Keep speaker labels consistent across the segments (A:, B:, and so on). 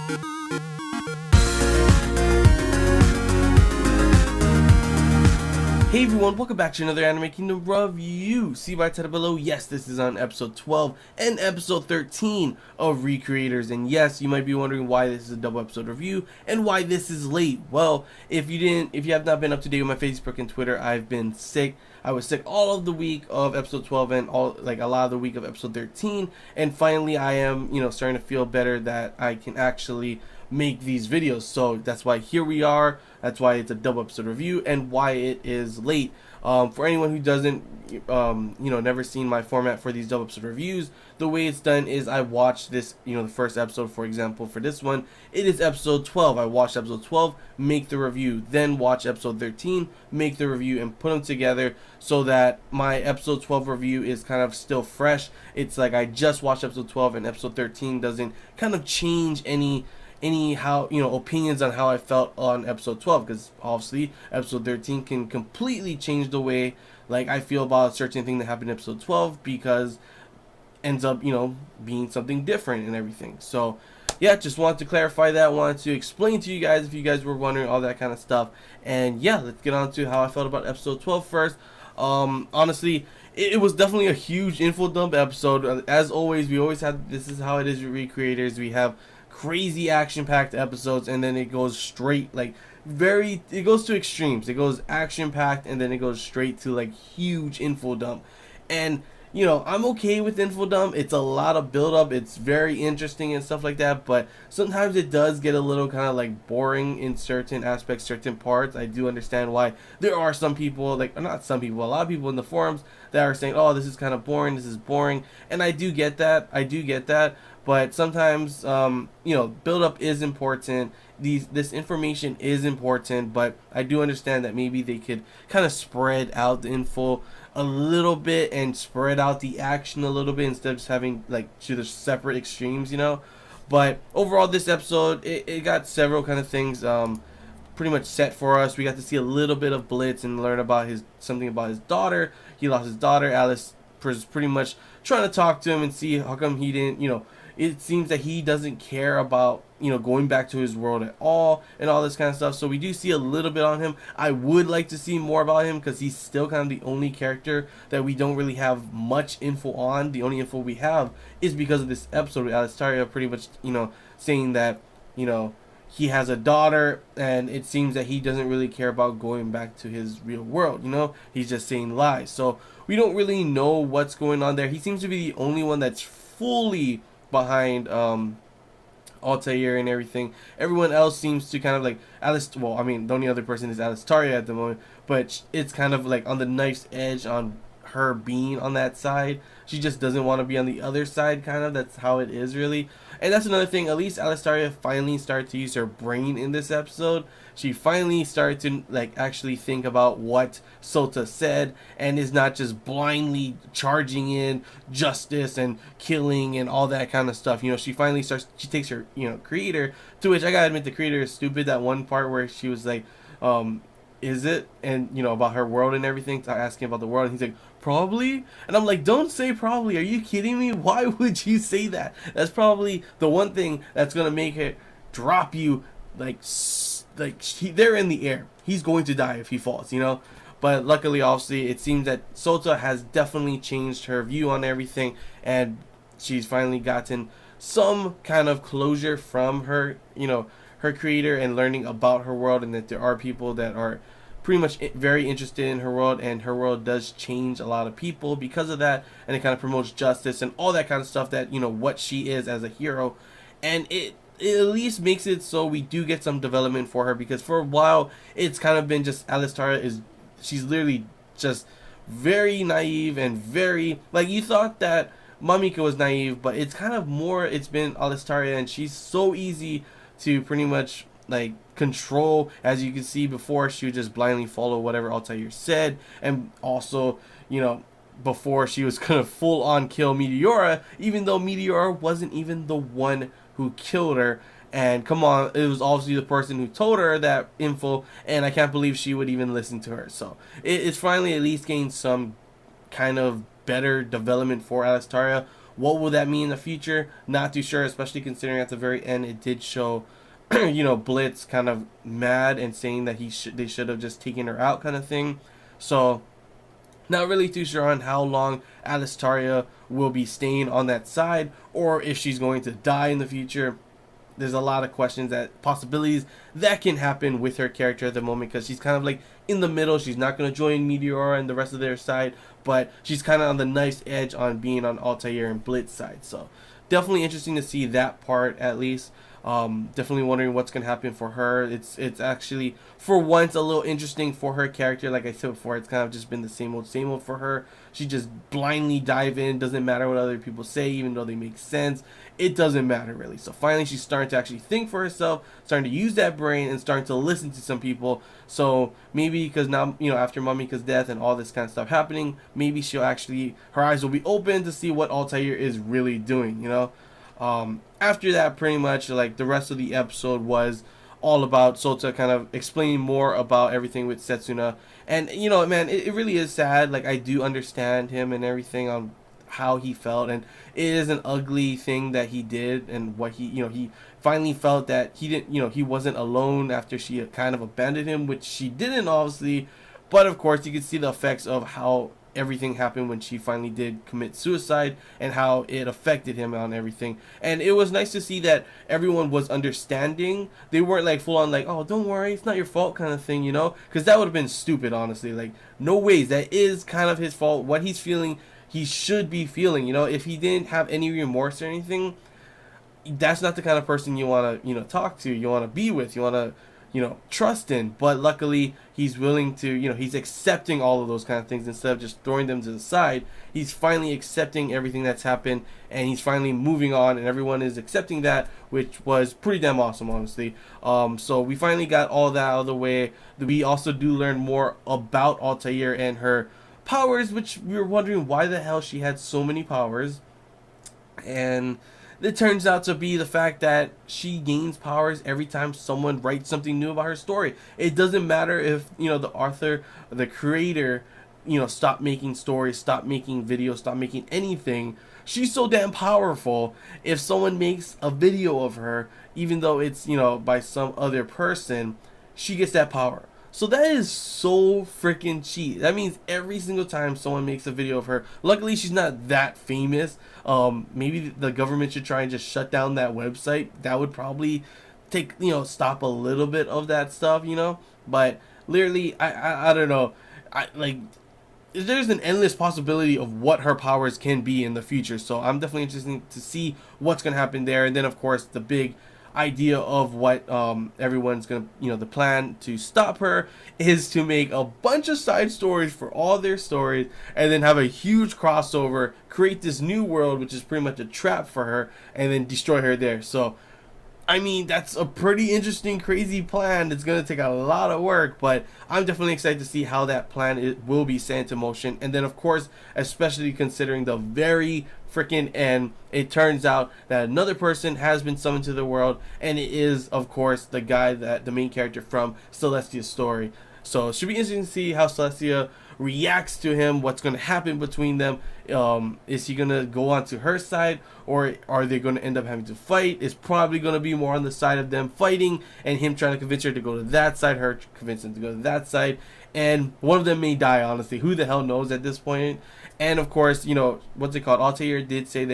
A: Hey everyone, welcome back to another Anime Kingdom review. See by title below, yes, this is on episode 12 and episode 13 of Recreators. And yes, you might be wondering why this is a double episode review and why this is late. Well, if you have not been up to date with my Facebook and Twitter, I've been sick. I was sick all of the week of episode 12 and a lot of the week of episode 13. And finally, I am, starting to feel better that I can actually make these videos. So that's why here we are. That's why it's a double episode review and why it is late. For anyone who doesn't, never seen my format for these double episode reviews, the way it's done is I watch this, the first episode, for example, for this one, it is episode 12. I watch episode 12, make the review, then watch episode 13, make the review, and put them together so that my episode 12 review is kind of still fresh. It's like I just watched episode 12 and episode 13 doesn't kind of change any opinions on how I felt on episode 12, because obviously episode 13 can completely change the way I feel about a certain thing that happened in episode 12, because ends up being something different and everything. So yeah, just wanted to clarify that, wanted to explain to you guys if you guys were wondering, all that kind of stuff. And yeah, let's get on to how I felt about episode 12 first. Honestly, it was definitely a huge info dump episode. As always, we always have, this is how it is with Recreators, we have crazy action-packed episodes, and then it goes straight, it goes to extremes. It goes action-packed, and then it goes straight to huge info dump. And I'm okay with info dump. It's a lot of build-up. It's very interesting and stuff like that, but sometimes it does get a little kind of boring in certain aspects, certain parts. I do understand why there are some people, not some people, a lot of people in the forums that are saying, oh, this is kind of boring, this is boring, and I do get that. But sometimes, build-up is important. This information is important, but I do understand that maybe they could kind of spread out the info a little bit and spread out the action a little bit instead of just having to the separate extremes, But overall, this episode, it got several kind of things pretty much set for us. We got to see a little bit of Blitz and learn about something about his daughter. He lost his daughter. Alice was pretty much trying to talk to him and see how come he didn't, it seems that he doesn't care about, going back to his world at all and all this kind of stuff. So we do see a little bit on him. I would like to see more about him because he's still kind of the only character that we don't really have much info on. The only info we have is because of this episode with Alistaria pretty much, saying that, he has a daughter, and it seems that he doesn't really care about going back to his real world, He's just saying lies. So we don't really know what's going on there. He seems to be the only one that's fully behind Altair and everything. Everyone else seems to kind of Alice. Well, I mean, the only other person is Alistaria at the moment, but it's kind of on the knife's edge on her being on that side. She just doesn't want to be on the other side, kind of. That's how it is, really. And that's another thing. At least Alistaria finally started to use her brain in this episode. She finally started to actually think about what Sota said, and is not just blindly charging in justice and killing and all that kind of stuff. She finally starts. She takes her creator, to which I gotta admit the creator is stupid. That one part where she was is it? And about her world and everything, asking about the world, and he's like, probably? And I'm like, don't say probably, are you kidding me? Why would you say that? That's probably the one thing that's gonna make it drop you. They're in the air. He's going to die if he falls, But luckily, obviously, it seems that Sota has definitely changed her view on everything, and she's finally gotten some kind of closure from her, her creator, and learning about her world, and that there are people that are pretty much very interested in her world, and her world does change a lot of people because of that, and it kind of promotes justice and all that kind of stuff that, what she is as a hero. And it at least makes it so we do get some development for her, because for a while it's kind of been just she's literally just very naive and very you thought that Mamika was naive, but it's kind of more, it's been Alistaria, and she's so easy to pretty much control. As you can see, before she would just blindly follow whatever Altair said, and also before she was gonna full on kill Meteora, even though Meteora wasn't even the one who killed her. And come on, it was obviously the person who told her that info, and I can't believe she would even listen to her. So it's finally at least gained some kind of better development for Alistaria, What will that mean in the future? Not too sure, especially considering at the very end it did show you know, Blitz kind of mad and saying that they should have just taken her out, kind of thing. So not really too sure on how long Alistaria will be staying on that side, or if she's going to die in the future. There's a lot of questions, that possibilities that can happen with her character at the moment, because she's kind of like in the middle. She's not going to join Meteor and the rest of their side, but she's kind of on the nice edge on being on Altair and Blitz side. So definitely interesting to see that part, at least. Definitely wondering what's gonna happen for her. It's actually for once a little interesting for her character. Like I said before, it's kind of just been the same old for her. She just blindly dive in, doesn't matter what other people say, even though they make sense. It doesn't matter really. So finally she's starting to actually think for herself, starting to use that brain, and starting to listen to some people. So maybe because now, you know, after Mamika's death and all this kind of stuff happening, maybe she'll actually, her eyes will be open to see what Altair is really doing, you know. After that, pretty much like the rest of the episode was all about Sota kind of explaining more about everything with Setsuna. And you know, man, it really is sad. Like, I do understand him and everything on how he felt, and it is an ugly thing that he did, and what he, you know, he finally felt that he didn't, you know, he wasn't alone after she had kind of abandoned him, which she didn't, obviously. But of course you could see the effects of how everything happened when she finally did commit suicide, and how it affected him on everything. And it was nice to see that everyone was understanding. They weren't like full on like, oh, don't worry, it's not your fault kind of thing, you know, because that would have been stupid, honestly. Like, no ways, that is kind of his fault. What he's feeling, he should be feeling, you know. If he didn't have any remorse or anything, that's not the kind of person you want to, you know, talk to, you want to be with, you want to, you know, trust in. But luckily he's willing to, you know, he's accepting all of those kind of things instead of just throwing them to the side. He's finally accepting everything that's happened, and he's finally moving on, and everyone is accepting that, which was pretty damn awesome, honestly. So we finally got all that out of the way. We also do learn more about Altair and her powers, which we were wondering why the hell she had so many powers. And it turns out to be the fact that she gains powers every time someone writes something new about her story. It doesn't matter if, you know, the author, the creator, you know, stop making stories, stop making videos, stop making anything. She's so damn powerful. If someone makes a video of her, even though it's, you know, by some other person, she gets that power. So that is so freaking cheap. That means every single time someone makes a video of her, luckily she's not that famous. Maybe the government should try and just shut down that website. That would probably take, you know, stop a little bit of that stuff, you know. But literally, I don't know. There's an endless possibility of what her powers can be in the future. So I'm definitely interested to see what's gonna happen there. And then of course the big idea of what everyone's gonna, you know, the plan to stop her is to make a bunch of side stories for all their stories, and then have a huge crossover, create this new world which is pretty much a trap for her, and then destroy her there. So I mean, that's a pretty interesting, crazy plan. It's going to take a lot of work, but I'm definitely excited to see how that plan will be set into motion. And then, of course, especially considering the very freaking end, it turns out that another person has been summoned to the world, and it is, of course, the guy, that the main character from Celestia's story. So it should be interesting to see how Celestia reacts to him, what's going to happen between them. Is he going to go on to her side, or are they going to end up having to fight? It's probably going to be more on the side of them fighting, and him trying to convince her to go to that side, her convince him to go to that side, and one of them may die, honestly. Who the hell knows at this point? And of course, you know, what's it called, Altair did say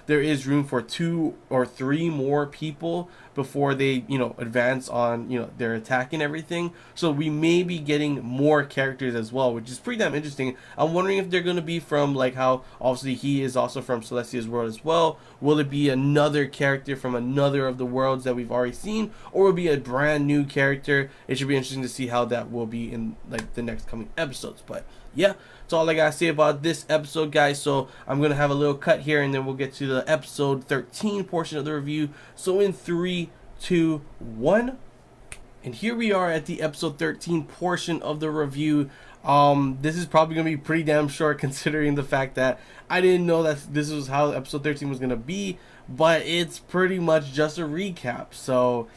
A: there is room for 2 or 3 more people before they, you know, advance on, you know, their attack and everything. So we may be getting more characters as well, which is pretty damn interesting. I'm wondering if they're going to be from, like, how obviously he is also from Celestia's world as well. Will it be another character from another of the worlds that we've already seen, or will it be a brand new character? It should be interesting to see how that will be in, like, the next coming episodes. But yeah, that's all I gotta say about this episode, guys. So I'm gonna have a little cut here, and then we'll get to the episode 13 portion of the review. So in 3, 2, 1, and here we are at the episode 13 portion of the review. This is probably gonna be pretty damn short, considering the fact that I didn't know that this was how episode 13 was gonna be, but it's pretty much just a recap. So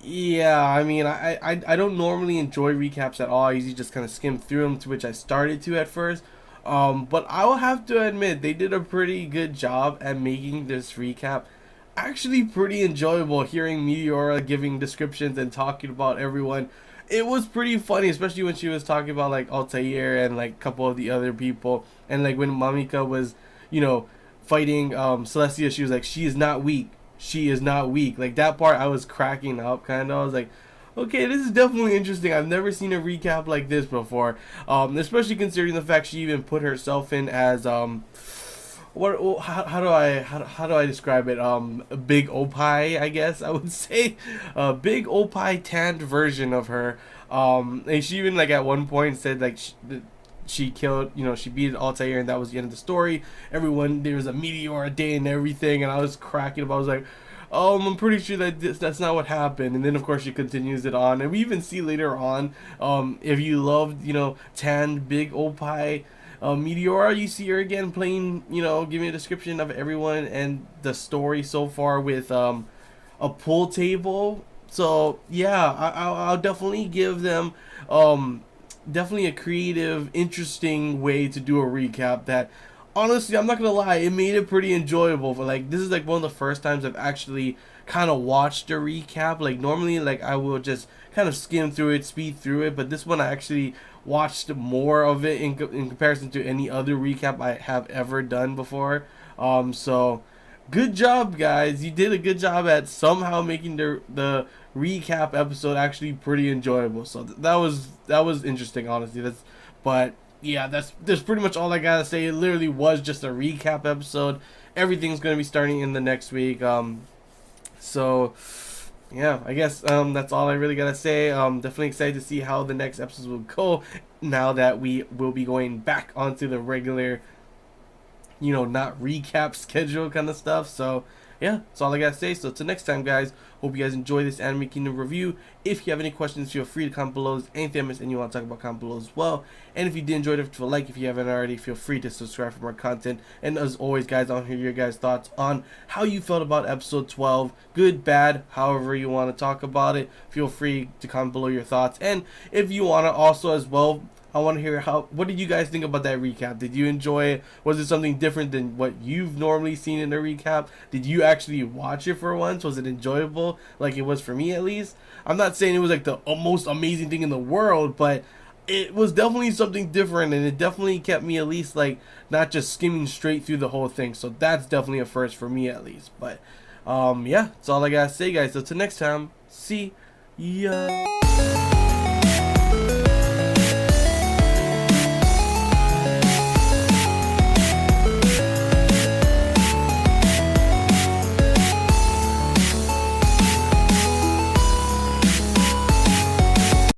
A: yeah, I mean, I don't normally enjoy recaps at all. I usually just kind of skim through them, to which I started to at first. But I will have to admit they did a pretty good job at making this recap actually pretty enjoyable. Hearing Meteora giving descriptions and talking about everyone, it was pretty funny, especially when she was talking about like Altair and like a couple of the other people, and like when Mamika was, you know, fighting Celestia, she was like, she is not weak, she is not weak. Like that part, I was cracking up kind of. I was like, okay, this is definitely interesting. I've never seen a recap like this before, especially considering the fact she even put herself in as how do I describe it? A big Opie, I guess I would say, a big Opie tanned version of her. And she even like at one point said like she killed, you know, she beat Altair and that was the end of the story. Everyone, there was a meteor a day and everything, and I was cracking up. I was like, I'm pretty sure that that's not what happened. And then of course she continues it on, and we even see later on, if you loved, you know, tanned big Opie Meteora, you see her again playing, you know, giving a description of everyone and the story so far with a pool table. So yeah, I'll definitely give them definitely a creative, interesting way to do a recap that honestly, I'm not gonna lie, it made it pretty enjoyable. But like, this is like one of the first times I've actually kind of watched a recap. Like normally, like I will just kind of skim through it, speed through it, but this one I actually watched more of it in comparison to any other recap I have ever done before. So good job, guys. You did a good job at somehow making the recap episode actually pretty enjoyable. So that was interesting, honestly. But yeah, that's pretty much all I gotta say. It literally was just a recap episode. Everything's gonna be starting in the next week. So yeah, I guess that's all I really gotta say. Definitely excited to see how the next episodes will go now that we will be going back onto the regular, you know, not recap schedule kind of stuff. So yeah, that's all I gotta say. So till next time, guys, hope you guys enjoy this Anime Kingdom review. If you have any questions, feel free to comment below. If anything I missed and you want to talk about, comment below as well. And if you did enjoy it, leave a like. If you haven't already, feel free to subscribe for more content. And as always, guys, I want to hear your guys' thoughts on how you felt about episode 12. Good, bad, however you want to talk about it. Feel free to comment below your thoughts. And if you want to also as well, I want to hear what did you guys think about that recap? Did you enjoy it? Was it something different than what you've normally seen in a recap? Did you actually watch it for once? Was it enjoyable like it was for me at least? I'm not saying it was like the most amazing thing in the world, but it was definitely something different, and it definitely kept me at least like not just skimming straight through the whole thing. So that's definitely a first for me at least. But yeah, that's all I gotta say, guys. So till next time, see ya.